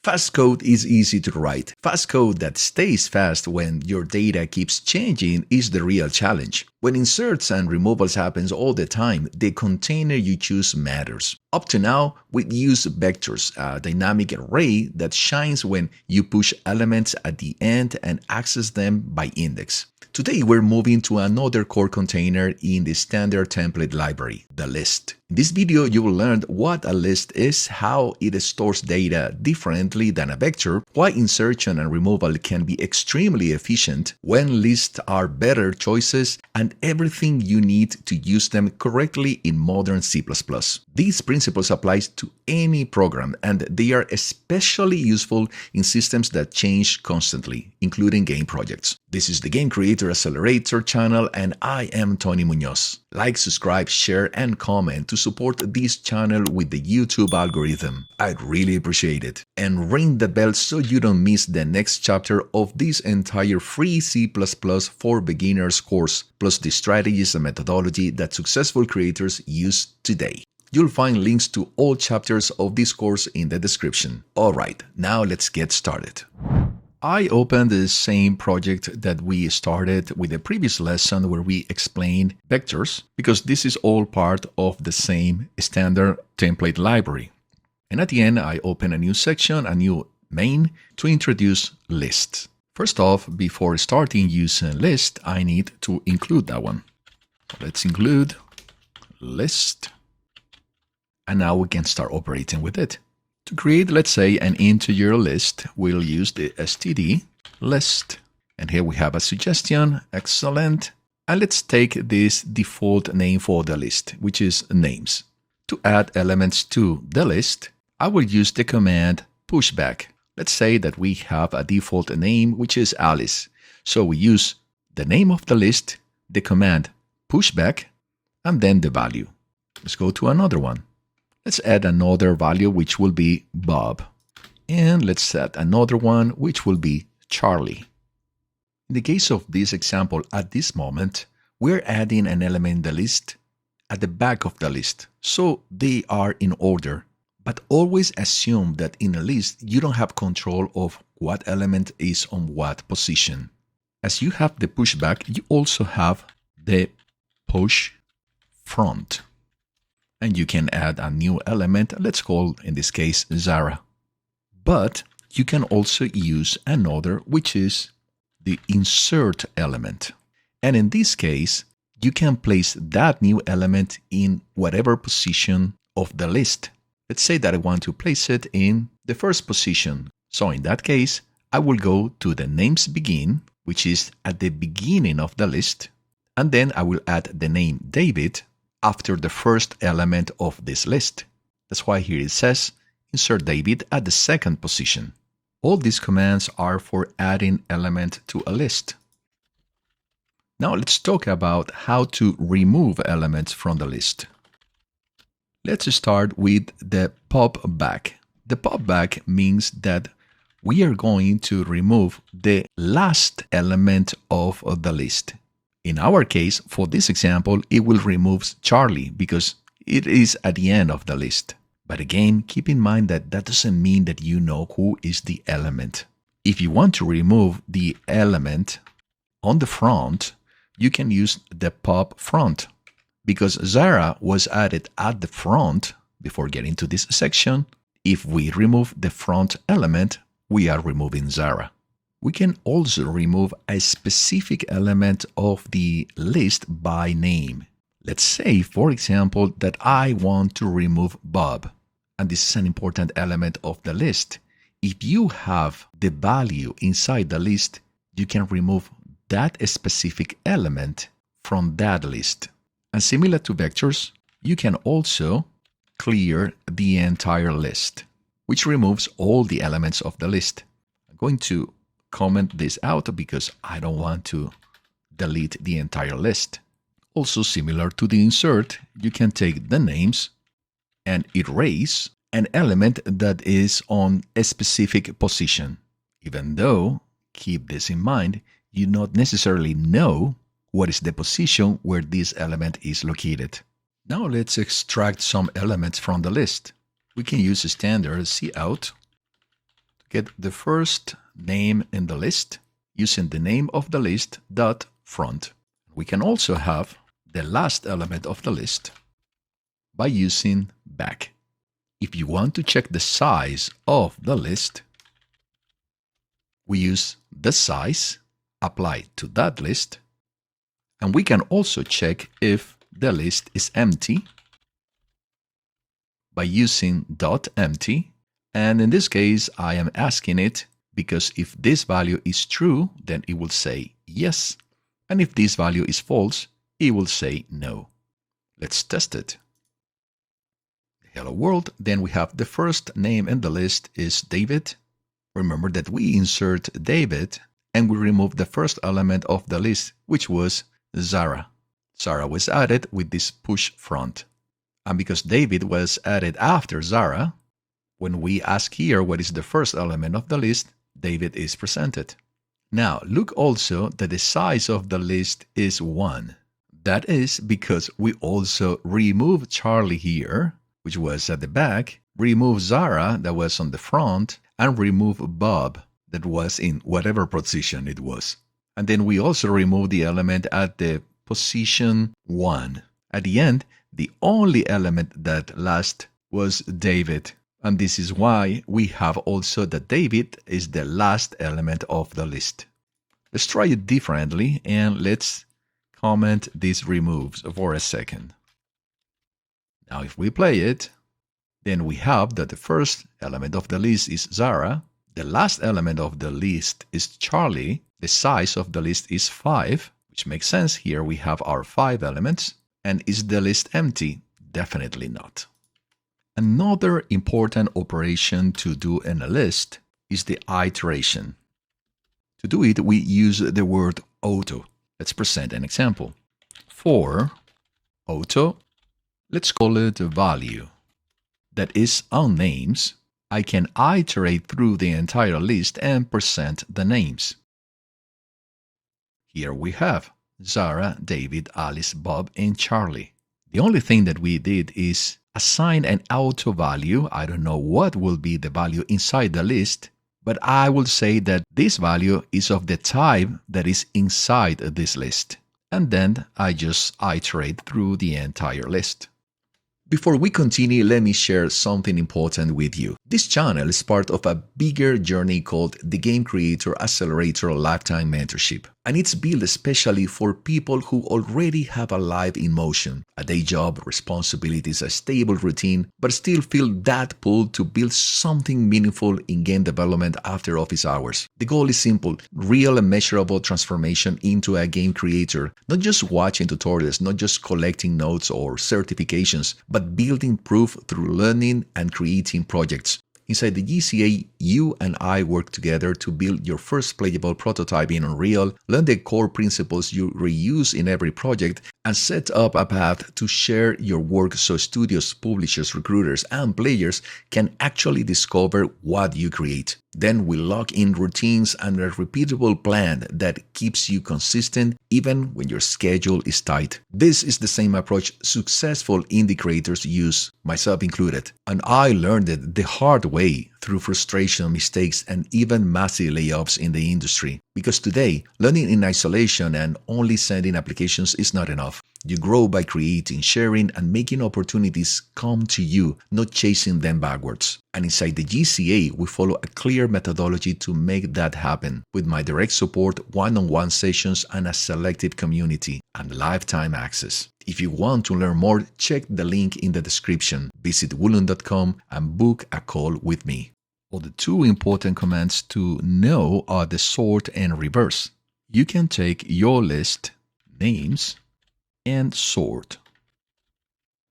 Fast code is easy to write. Fast code that stays fast when your data keeps changing is the real challenge. When inserts and removals happens all the time, the container you choose matters. Up to now, we've used vectors, a dynamic array that shines when you push elements at the end and access them by index. Today, we're moving to another core container in the standard template library, the list. In this video, you will learn what a list is, how it stores data differently than a vector, why insertion and removal can be extremely efficient, when lists are better choices, and everything you need to use them correctly in modern C++. These principles apply to any program, and they are especially useful in systems that change constantly, including game projects. This is the Game Creator Accelerator channel, and I am Tony Munoz. Like, subscribe, share, and comment to support this channel with the YouTube algorithm. I'd really appreciate it. And ring the bell so you don't miss the next chapter of this entire free C++ for beginners course, plus the strategies and methodology that successful creators use today. You'll find links to all chapters of this course in the description. Alright, now let's get started. I opened the same project that we started with the previous lesson where we explained vectors, because this is all part of the same standard template library. And at the end, I open a new section, a new main, to introduce lists. First off, before starting using list, I need to include that one. Let's include list. And now we can start operating with it. To create, let's say, an integer list, we'll use the std list. And here we have a suggestion. Excellent. And let's take this default name for the list, which is names. To add elements to the list, I will use the command pushback. Let's say that we have a default name, which is Alice. So we use the name of the list, the command pushback, and then the value. Let's go to another one. Let's add another value, which will be Bob. And let's set another one, which will be Charlie. In the case of this example, at this moment, we're adding an element in the list at the back of the list. So they are in order. But always assume that in a list, you don't have control of what element is on what position. As you have the pushback, you also have the push front. And you can add a new element, let's call, in this case, Zara. But you can also use another, which is the insert element. And in this case, you can place that new element in whatever position of the list. Let's say that I want to place it in the first position. So in that case, I will go to the names begin, which is at the beginning of the list. And then I will add the name David after the first element of this list. That's why here it says insert David at the second position. All these commands are for adding element to a list. Now let's talk about how to remove elements from the list. Let's start with the pop back. The pop back means that we are going to remove the last element of the list. In our case, for this example, it will remove Charlie because it is at the end of the list. But again, keep in mind that that doesn't mean that you know who is the element. If you want to remove the element on the front, you can use the pop front. Because Zara was added at the front, before getting to this section, if we remove the front element, we are removing Zara. We can also remove a specific element of the list by name. Let's say, for example, that I want to remove Bob, and this is an important element of the list. If you have the value inside the list, you can remove that specific element from that list. And similar to vectors, you can also clear the entire list, which removes all the elements of the list. I'm going to comment this out because I don't want to delete the entire list. Also similar to the insert, you can take the names and erase an element that is on a specific position. Even though, keep this in mind, you not necessarily know what is the position where this element is located. Now let's extract some elements from the list. We can use a standard cout to get the first name in the list using the name of the list dot front. We can also have the last element of the list by using back. If you want to check the size of the list, we use the size applied to that list, and we can also check if the list is empty by using .empty. And in this case, I am asking it because if this value is true, then it will say yes. And if this value is false, it will say no. Let's test it. Hello world. Then we have the first name in the list is David. Remember that we insert David and we remove the first element of the list, which was Zara. Zara was added with this push front. And because David was added after Zara, when we ask here what is the first element of the list, David is presented. Now, look also that the size of the list is 1. That is because we also remove Charlie here, which was at the back, remove Zara that was on the front, and remove Bob that was in whatever position it was. And then we also remove the element at the position 1. At the end, the only element that last was David. And this is why we have also that David is the last element of the list. Let's try it differently and let's comment these removes for a second. Now if we play it, then we have that the first element of the list is Zara, the last element of the list is Charlie, the size of the list is 5, which makes sense. Here we have our 5 elements. And is the list empty? Definitely not. Another important operation to do in a list is the iteration. To do it, we use the word auto. Let's present an example. For auto, let's call it a value. That is on names. I can iterate through the entire list and present the names. Here we have Zara, David, Alice, Bob, and Charlie. The only thing that we did is assign an auto value. I don't know what will be the value inside the list, but I will say that this value is of the type that is inside this list. And then I just iterate through the entire list. Before we continue, let me share something important with you. This channel is part of a bigger journey called the Game Creator Accelerator Lifetime Mentorship. And it's built especially for people who already have a life in motion, a day job, responsibilities, a stable routine, but still feel that pull to build something meaningful in game development after office hours. The goal is simple: real and measurable transformation into a game creator. Not just watching tutorials, not just collecting notes or certifications, but building proof through learning and creating projects. Inside the GCA, you and I work together to build your first playable prototype in Unreal, learn the core principles you reuse in every project, and set up a path to share your work so studios, publishers, recruiters, and players can actually discover what you create. Then we lock in routines and a repeatable plan that keeps you consistent even when your schedule is tight. This is the same approach successful indie creators use, myself included. And I learned it the hard way through frustration, mistakes, and even massive layoffs in the industry. Because today, learning in isolation and only sending applications is not enough. You grow by creating, sharing, and making opportunities come to you, not chasing them backwards. And inside the GCA, we follow a clear methodology to make that happen, with my direct support, one-on-one sessions, and a selective community, and lifetime access. If you want to learn more, check the link in the description. Visit woolun.com and book a call with me. Well, the two important commands to know are the sort and reverse. You can take your list, names, and sort.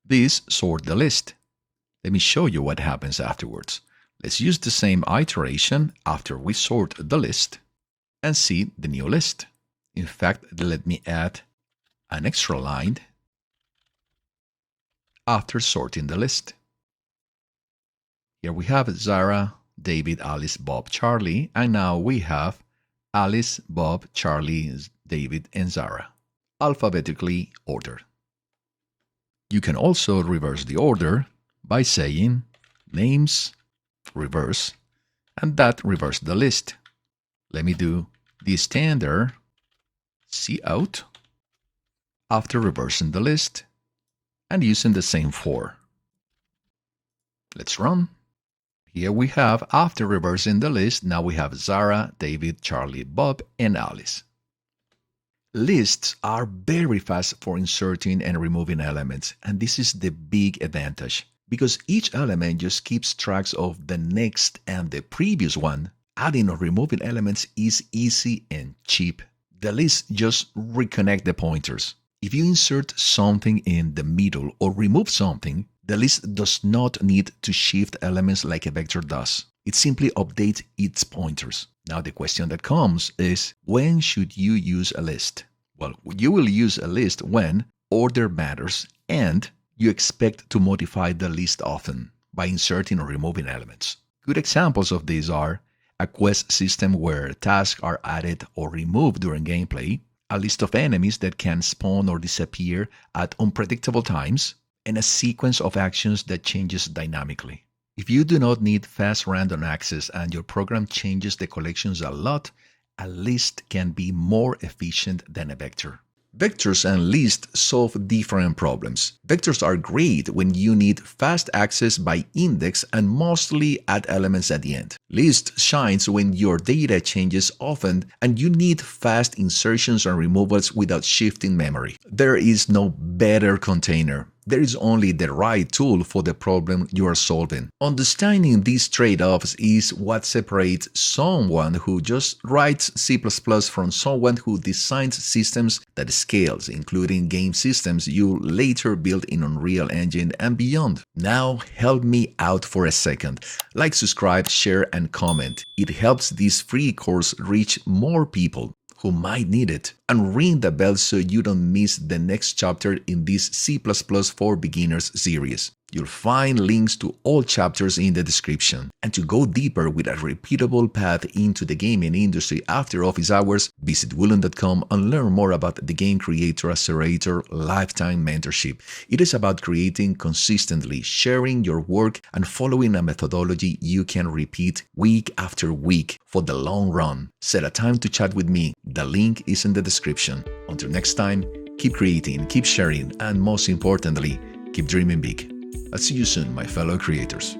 This sort the list. Let me show you what happens afterwards. Let's use the same iteration after we sort the list and see the new list. In fact, let me add an extra line after sorting the list. Here we have Zara, David, Alice, Bob, Charlie, and now we have Alice, Bob, Charlie, David, and Zara, alphabetically ordered. You can also reverse the order by saying names, reverse, and that reversed the list. Let me do the standard cout after reversing the list and using the same for. Let's run. Here we have, after reversing the list, now we have Zara, David, Charlie, Bob, and Alice. Lists are very fast for inserting and removing elements, and this is the big advantage. Because each element just keeps track of the next and the previous one, adding or removing elements is easy and cheap. The list just reconnect the pointers. If you insert something in the middle or remove something, the list does not need to shift elements like a vector does. It simply updates its pointers. Now the question that comes is, when should you use a list? Well, you will use a list when order matters and you expect to modify the list often by inserting or removing elements. Good examples of these are a quest system where tasks are added or removed during gameplay, a list of enemies that can spawn or disappear at unpredictable times, and a sequence of actions that changes dynamically. If you do not need fast random access and your program changes the collections a lot, a list can be more efficient than a vector. Vectors and lists solve different problems. Vectors are great when you need fast access by index and mostly add elements at the end. List shines when your data changes often and you need fast insertions and removals without shifting memory. There is no better container. There is only the right tool for the problem you are solving. Understanding these trade-offs is what separates someone who just writes C++ from someone who designs systems that scales, including game systems you later build in Unreal Engine and beyond. Now help me out for a second. Like, subscribe, share, and comment. It helps this free course reach more people who might need it, and ring the bell so you don't miss the next chapter in this C++ for Beginners series. You'll find links to all chapters in the description. And to go deeper with a repeatable path into the gaming industry after office hours, visit Woolen.com and learn more about the Game Creator Accelerator Lifetime Mentorship. It is about creating consistently, sharing your work, and following a methodology you can repeat week after week for the long run. Set a time to chat with me. The link is in the description. Until next time, keep creating, keep sharing, and most importantly, keep dreaming big. I'll see you soon, my fellow creators.